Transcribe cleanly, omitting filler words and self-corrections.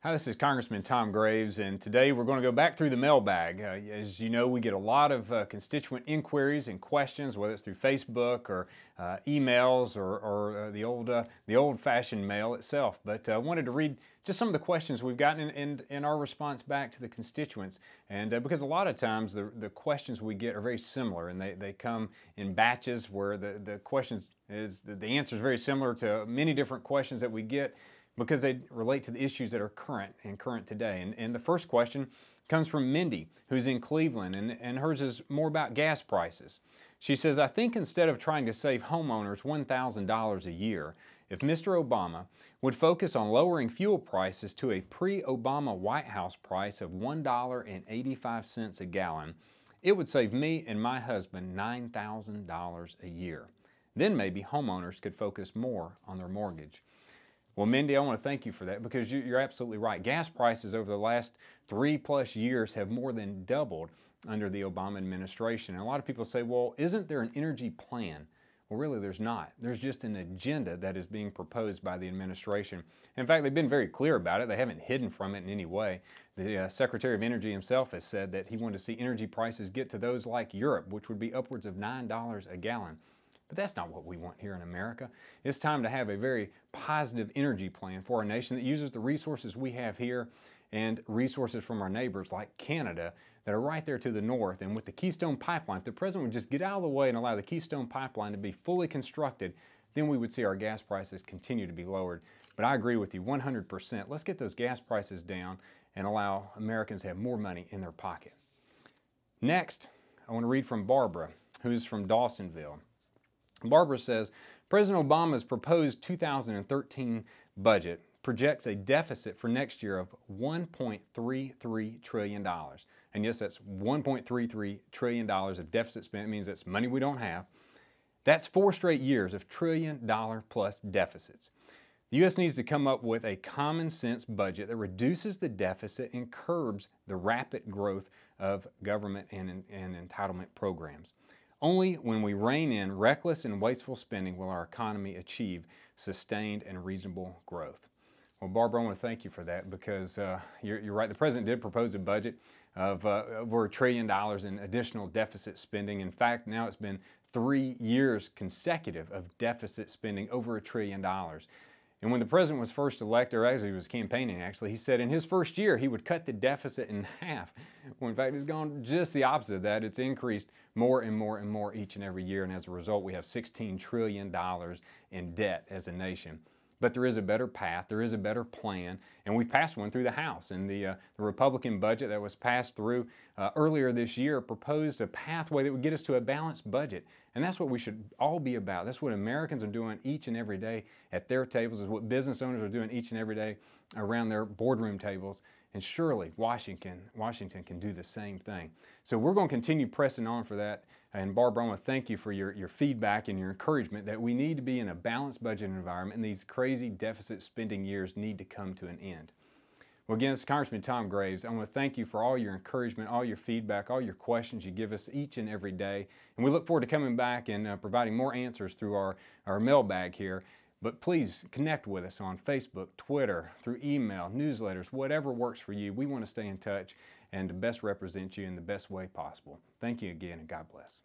Hi, this is Congressman Tom Graves, and today we're going to go back through the mailbag. As you know, we get a lot of constituent inquiries and questions, whether it's through Facebook or emails or the old-fashioned mail itself. But I wanted to read just some of the questions we've gotten in our response back to the constituents. And because a lot of times the questions we get are very similar, and they come in batches where the answer is very similar to many different questions that we get, because they relate to the issues that are current today. And the first question comes from Mindy, who's in Cleveland, and hers is more about gas prices. She says, I think instead of trying to save homeowners $1,000 a year, if Mr. Obama would focus on lowering fuel prices to a pre-Obama White House price of $1.85 a gallon, it would save me and my husband $9,000 a year. Then maybe homeowners could focus more on their mortgage. Well, Mindy, I want to thank you for that, because you're absolutely right. Gas prices over the last 3+ years have more than doubled under the Obama administration. And a lot of people say, well, isn't there an energy plan? Well, really, there's not. There's just an agenda that is being proposed by the administration. In fact, they've been very clear about it. They haven't hidden from it in any way. The Secretary of Energy himself has said that he wanted to see energy prices get to those like Europe, which would be upwards of $9 a gallon. But that's not what we want here in America. It's time to have a very positive energy plan for our nation that uses the resources we have here and resources from our neighbors like Canada that are right there to the north. And with the Keystone Pipeline, if the president would just get out of the way and allow the Keystone Pipeline to be fully constructed, then we would see our gas prices continue to be lowered. But I agree with you 100%. Let's get those gas prices down and allow Americans to have more money in their pocket. Next, I want to read from Barbara, who's from Dawsonville. Barbara says, President Obama's proposed 2013 budget projects a deficit for next year of $1.33 trillion. And yes, that's $1.33 trillion of deficit spent. It means that's money we don't have. That's 4 straight years of trillion-dollar-plus deficits. The U.S. needs to come up with a common sense budget that reduces the deficit and curbs the rapid growth of government and entitlement programs. Only when we rein in reckless and wasteful spending will our economy achieve sustained and reasonable growth. Well, Barbara, I want to thank you for that, because you're right. The president did propose a budget of over $1 trillion in additional deficit spending. In fact, now it's been 3 years consecutive of deficit spending over $1 trillion. And when the president was first elected, or as he was campaigning actually, he said in his first year he would cut the deficit in half. Well, in fact, it's gone just the opposite of that. It's increased more and more and more each and every year, and as a result we have $16 trillion in debt as a nation. But there is a better path, there is a better plan, and we've passed one through the House. And the Republican budget that was passed through earlier this year proposed a pathway that would get us to a balanced budget. And that's what we should all be about. That's what Americans are doing each and every day at their tables, is what business owners are doing each and every day around their boardroom tables. And surely Washington can do the same thing. So we're going to continue pressing on for that. And Barbara, I want to thank you for your feedback and your encouragement that we need to be in a balanced budget environment, and these crazy deficit spending years need to come to an end. Well, again, this is Congressman Tom Graves. I want to thank you for all your encouragement, all your feedback, all your questions you give us each and every day. And we look forward to coming back and providing more answers through our mailbag here. But please connect with us on Facebook, Twitter, through email, newsletters, whatever works for you. We want to stay in touch and to best represent you in the best way possible. Thank you again, and God bless.